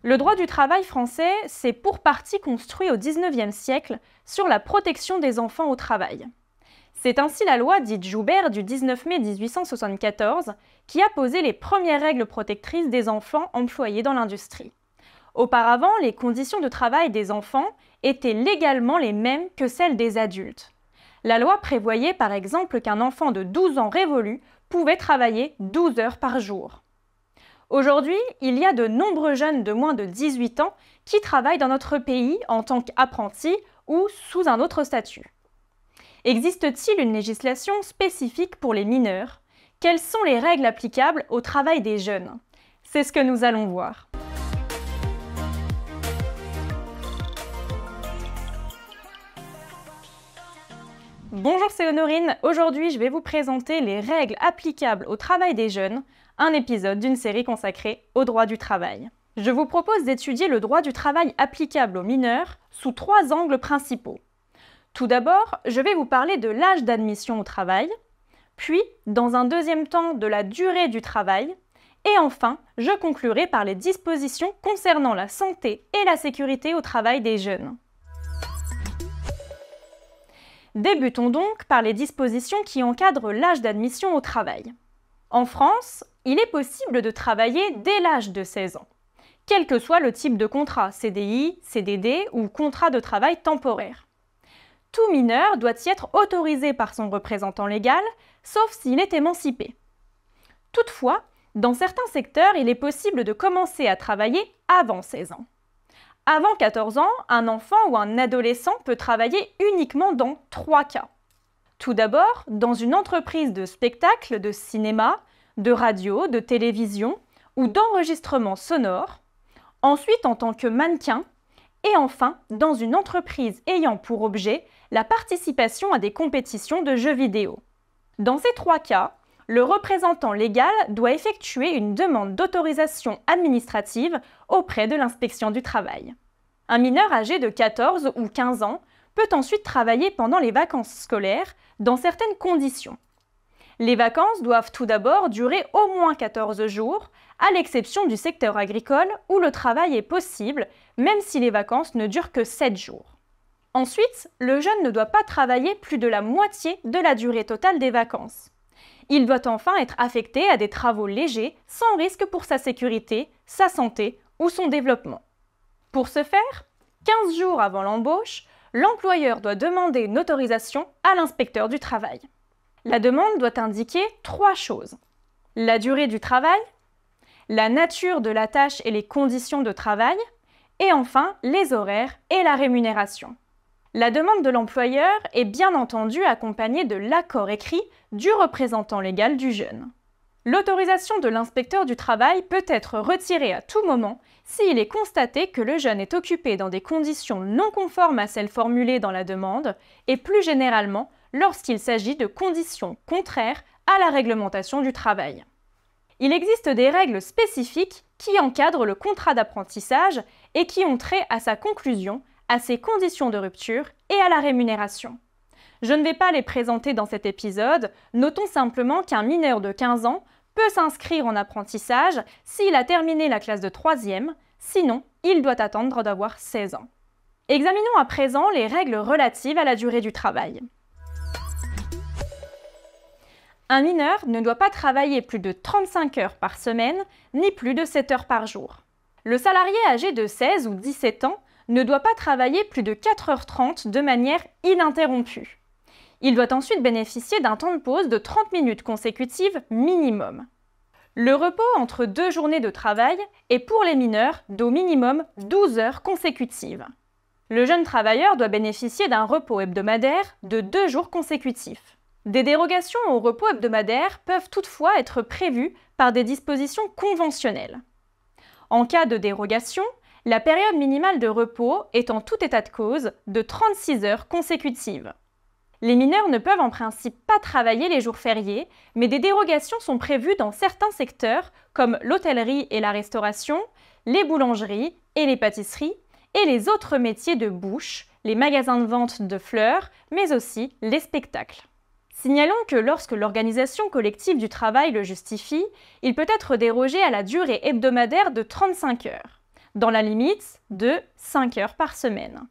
Le droit du travail français s'est pour partie construit au XIXe siècle sur la protection des enfants au travail. C'est ainsi la loi dite Joubert du 19 mai 1874 qui a posé les premières règles protectrices des enfants employés dans l'industrie. Auparavant, les conditions de travail des enfants étaient légalement les mêmes que celles des adultes. La loi prévoyait par exemple qu'un enfant de 12 ans révolus pouvait travailler 12 heures par jour. Aujourd'hui, il y a de nombreux jeunes de moins de 18 ans qui travaillent dans notre pays en tant qu'apprentis ou sous un autre statut. Existe-t-il une législation spécifique pour les mineurs? Quelles sont les règles applicables au travail des jeunes? C'est ce que nous allons voir. Bonjour, c'est Honorine. Aujourd'hui, je vais vous présenter les règles applicables au travail des jeunes, un épisode d'une série consacrée au droit du travail. Je vous propose d'étudier le droit du travail applicable aux mineurs sous 3 angles principaux. Tout d'abord, je vais vous parler de l'âge d'admission au travail, puis, dans un deuxième temps, de la durée du travail, et enfin, je conclurai par les dispositions concernant la santé et la sécurité au travail des jeunes. Débutons donc par les dispositions qui encadrent l'âge d'admission au travail. En France, il est possible de travailler dès l'âge de 16 ans, quel que soit le type de contrat, CDI, CDD ou contrat de travail temporaire. Tout mineur doit y être autorisé par son représentant légal, sauf s'il est émancipé. Toutefois, dans certains secteurs, il est possible de commencer à travailler avant 16 ans. Avant 14 ans, un enfant ou un adolescent peut travailler uniquement dans 3 cas. Tout d'abord, dans une entreprise de spectacle, de cinéma, de radio, de télévision ou d'enregistrement sonore. Ensuite, en tant que mannequin. Et enfin, dans une entreprise ayant pour objet la participation à des compétitions de jeux vidéo. Dans ces 3 cas, le représentant légal doit effectuer une demande d'autorisation administrative auprès de l'inspection du travail. Un mineur âgé de 14 ou 15 ans peut ensuite travailler pendant les vacances scolaires dans certaines conditions. Les vacances doivent tout d'abord durer au moins 14 jours, à l'exception du secteur agricole où le travail est possible, même si les vacances ne durent que 7 jours. Ensuite, le jeune ne doit pas travailler plus de la moitié de la durée totale des vacances. Il doit enfin être affecté à des travaux légers, sans risque pour sa sécurité, sa santé ou son développement. Pour ce faire, 15 jours avant l'embauche, l'employeur doit demander une autorisation à l'inspecteur du travail. La demande doit indiquer 3 choses. La durée du travail, la nature de la tâche et les conditions de travail, et enfin les horaires et la rémunération. La demande de l'employeur est bien entendu accompagnée de l'accord écrit du représentant légal du jeune. L'autorisation de l'inspecteur du travail peut être retirée à tout moment s'il est constaté que le jeune est occupé dans des conditions non conformes à celles formulées dans la demande et plus généralement lorsqu'il s'agit de conditions contraires à la réglementation du travail. Il existe des règles spécifiques qui encadrent le contrat d'apprentissage et qui ont trait à sa conclusion, à ses conditions de rupture et à la rémunération. Je ne vais pas les présenter dans cet épisode, notons simplement qu'un mineur de 15 ans peut s'inscrire en apprentissage s'il a terminé la classe de 3e, sinon il doit attendre d'avoir 16 ans. Examinons à présent les règles relatives à la durée du travail. Un mineur ne doit pas travailler plus de 35 heures par semaine, ni plus de 7 heures par jour. Le salarié âgé de 16 ou 17 ans ne doit pas travailler plus de 4h30 de manière ininterrompue. Il doit ensuite bénéficier d'un temps de pause de 30 minutes consécutives minimum. Le repos entre 2 journées de travail est pour les mineurs d'au minimum 12 heures consécutives. Le jeune travailleur doit bénéficier d'un repos hebdomadaire de 2 jours consécutifs. Des dérogations au repos hebdomadaire peuvent toutefois être prévues par des dispositions conventionnelles. En cas de dérogation, la période minimale de repos est en tout état de cause de 36 heures consécutives. Les mineurs ne peuvent en principe pas travailler les jours fériés, mais des dérogations sont prévues dans certains secteurs comme l'hôtellerie et la restauration, les boulangeries et les pâtisseries, et les autres métiers de bouche, les magasins de vente de fleurs, mais aussi les spectacles. Signalons que lorsque l'organisation collective du travail le justifie, il peut être dérogé à la durée hebdomadaire de 35 heures. dans la limite de 5 heures par semaine.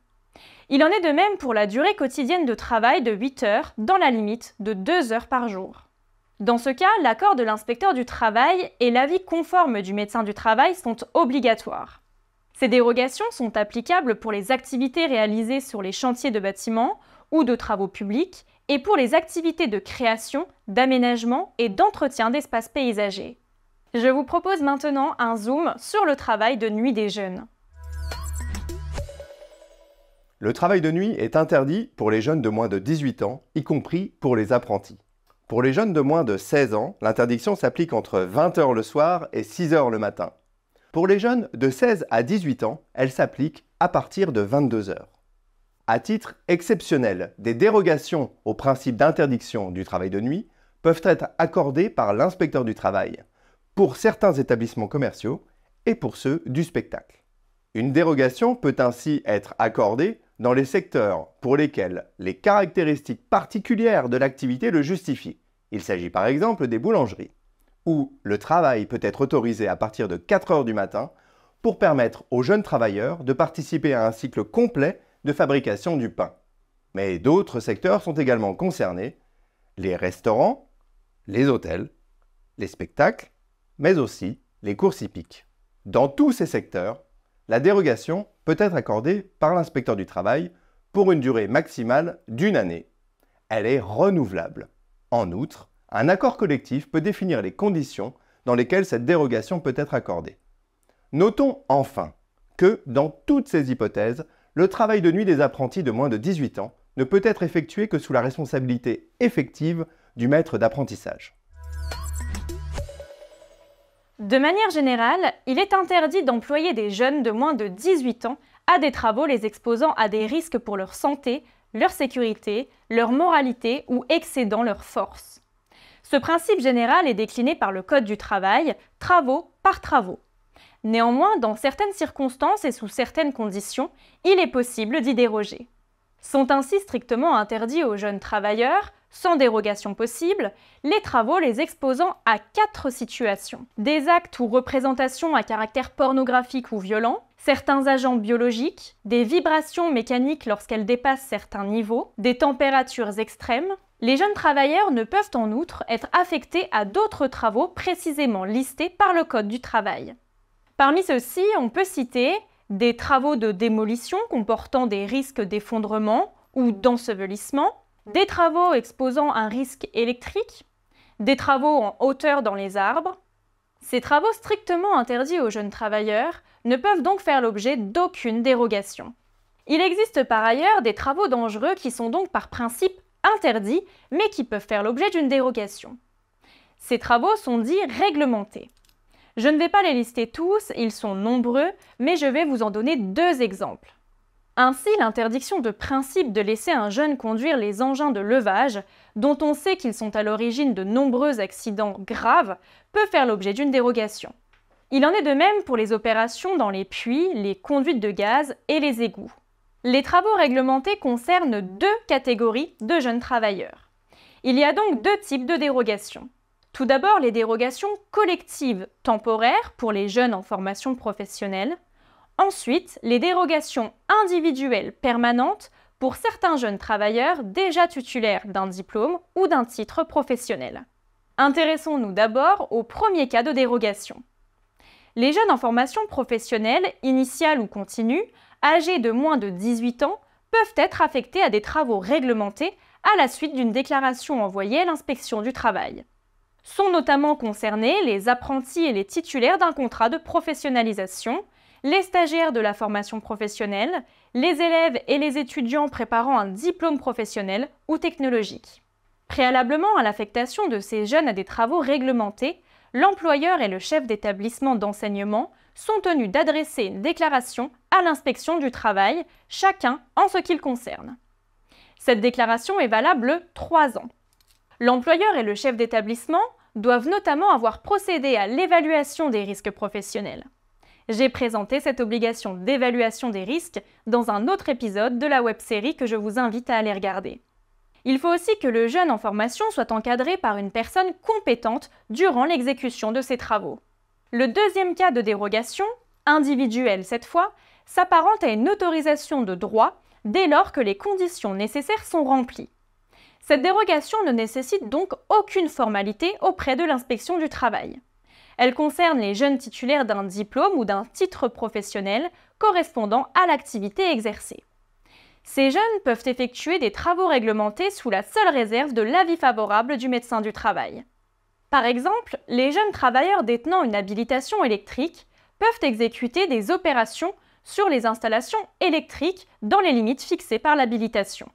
Il en est de même pour la durée quotidienne de travail de 8 heures, dans la limite de 2 heures par jour. Dans ce cas, l'accord de l'inspecteur du travail et l'avis conforme du médecin du travail sont obligatoires. Ces dérogations sont applicables pour les activités réalisées sur les chantiers de bâtiments ou de travaux publics et pour les activités de création, d'aménagement et d'entretien d'espaces paysagers. Je vous propose maintenant un zoom sur le travail de nuit des jeunes. Le travail de nuit est interdit pour les jeunes de moins de 18 ans, y compris pour les apprentis. Pour les jeunes de moins de 16 ans, l'interdiction s'applique entre 20 h le soir et 6 h le matin. Pour les jeunes de 16 à 18 ans, elle s'applique à partir de 22 h. À titre exceptionnel, des dérogations au principe d'interdiction du travail de nuit peuvent être accordées par l'inspecteur du travail pour certains établissements commerciaux et pour ceux du spectacle. Une dérogation peut ainsi être accordée dans les secteurs pour lesquels les caractéristiques particulières de l'activité le justifient. Il s'agit par exemple des boulangeries, où le travail peut être autorisé à partir de 4 h du matin pour permettre aux jeunes travailleurs de participer à un cycle complet de fabrication du pain. Mais d'autres secteurs sont également concernés, les restaurants, les hôtels, les spectacles, mais aussi les courses hippiques. Dans tous ces secteurs, la dérogation peut être accordée par l'inspecteur du travail pour une durée maximale d'1 année. Elle est renouvelable. En outre, un accord collectif peut définir les conditions dans lesquelles cette dérogation peut être accordée. Notons enfin que, dans toutes ces hypothèses, le travail de nuit des apprentis de moins de 18 ans ne peut être effectué que sous la responsabilité effective du maître d'apprentissage. De manière générale, il est interdit d'employer des jeunes de moins de 18 ans à des travaux les exposant à des risques pour leur santé, leur sécurité, leur moralité ou excédant leur force. Ce principe général est décliné par le Code du travail, travaux par travaux. Néanmoins, dans certaines circonstances et sous certaines conditions, il est possible d'y déroger. Sont ainsi strictement interdits aux jeunes travailleurs, sans dérogation possible, les travaux les exposant à 4 situations. Des actes ou représentations à caractère pornographique ou violent, certains agents biologiques, des vibrations mécaniques lorsqu'elles dépassent certains niveaux, des températures extrêmes. Les jeunes travailleurs ne peuvent en outre être affectés à d'autres travaux précisément listés par le Code du travail. Parmi ceux-ci, on peut citer des travaux de démolition comportant des risques d'effondrement ou d'ensevelissement, des travaux exposant un risque électrique, des travaux en hauteur dans les arbres. Ces travaux strictement interdits aux jeunes travailleurs ne peuvent donc faire l'objet d'aucune dérogation. Il existe par ailleurs des travaux dangereux qui sont donc par principe interdits, mais qui peuvent faire l'objet d'une dérogation. Ces travaux sont dits réglementés. Je ne vais pas les lister tous, ils sont nombreux, mais je vais vous en donner 2 exemples. Ainsi, l'interdiction de principe de laisser un jeune conduire les engins de levage, dont on sait qu'ils sont à l'origine de nombreux accidents graves, peut faire l'objet d'une dérogation. Il en est de même pour les opérations dans les puits, les conduites de gaz et les égouts. Les travaux réglementés concernent 2 catégories de jeunes travailleurs. Il y a donc 2 types de dérogations. Tout d'abord, les dérogations collectives temporaires pour les jeunes en formation professionnelle. Ensuite, les dérogations individuelles permanentes pour certains jeunes travailleurs déjà titulaires d'un diplôme ou d'un titre professionnel. Intéressons-nous d'abord au premier cas de dérogation. Les jeunes en formation professionnelle, initiale ou continue, âgés de moins de 18 ans, peuvent être affectés à des travaux réglementés à la suite d'une déclaration envoyée à l'inspection du travail. Sont notamment concernés les apprentis et les titulaires d'un contrat de professionnalisation, les stagiaires de la formation professionnelle, les élèves et les étudiants préparant un diplôme professionnel ou technologique. Préalablement à l'affectation de ces jeunes à des travaux réglementés, l'employeur et le chef d'établissement d'enseignement sont tenus d'adresser une déclaration à l'inspection du travail, chacun en ce qui le concerne. Cette déclaration est valable 3 ans. L'employeur et le chef d'établissement doivent notamment avoir procédé à l'évaluation des risques professionnels. J'ai présenté cette obligation d'évaluation des risques dans un autre épisode de la web-série que je vous invite à aller regarder. Il faut aussi que le jeune en formation soit encadré par une personne compétente durant l'exécution de ses travaux. Le deuxième cas de dérogation individuelle cette fois, s'apparente à une autorisation de droit dès lors que les conditions nécessaires sont remplies. Cette dérogation ne nécessite donc aucune formalité auprès de l'inspection du travail. Elle concerne les jeunes titulaires d'un diplôme ou d'un titre professionnel correspondant à l'activité exercée. Ces jeunes peuvent effectuer des travaux réglementés sous la seule réserve de l'avis favorable du médecin du travail. Par exemple, les jeunes travailleurs détenant une habilitation électrique peuvent exécuter des opérations sur les installations électriques dans les limites fixées par l'habilitation.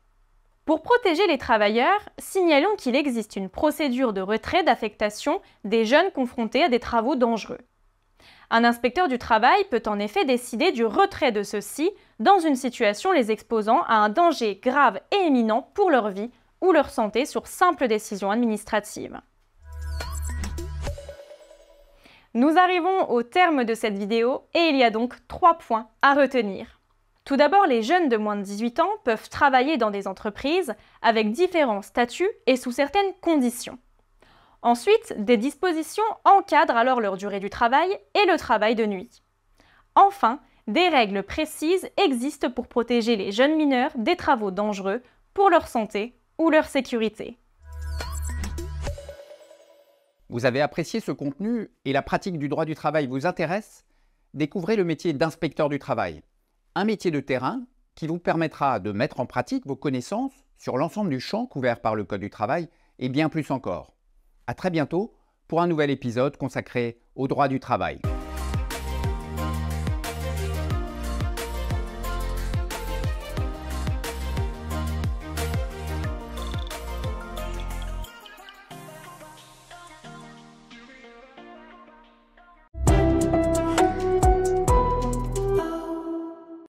Pour protéger les travailleurs, signalons qu'il existe une procédure de retrait d'affectation des jeunes confrontés à des travaux dangereux. Un inspecteur du travail peut en effet décider du retrait de ceux-ci dans une situation les exposant à un danger grave et imminent pour leur vie ou leur santé sur simple décision administrative. Nous arrivons au terme de cette vidéo et il y a donc 3 points à retenir. Tout d'abord, les jeunes de moins de 18 ans peuvent travailler dans des entreprises avec différents statuts et sous certaines conditions. Ensuite, des dispositions encadrent alors leur durée du travail et le travail de nuit. Enfin, des règles précises existent pour protéger les jeunes mineurs des travaux dangereux pour leur santé ou leur sécurité. Vous avez apprécié ce contenu et la pratique du droit du travail vous intéresse? Découvrez le métier d'inspecteur du travail, un métier de terrain qui vous permettra de mettre en pratique vos connaissances sur l'ensemble du champ couvert par le Code du travail et bien plus encore. À très bientôt pour un nouvel épisode consacré au droit du travail.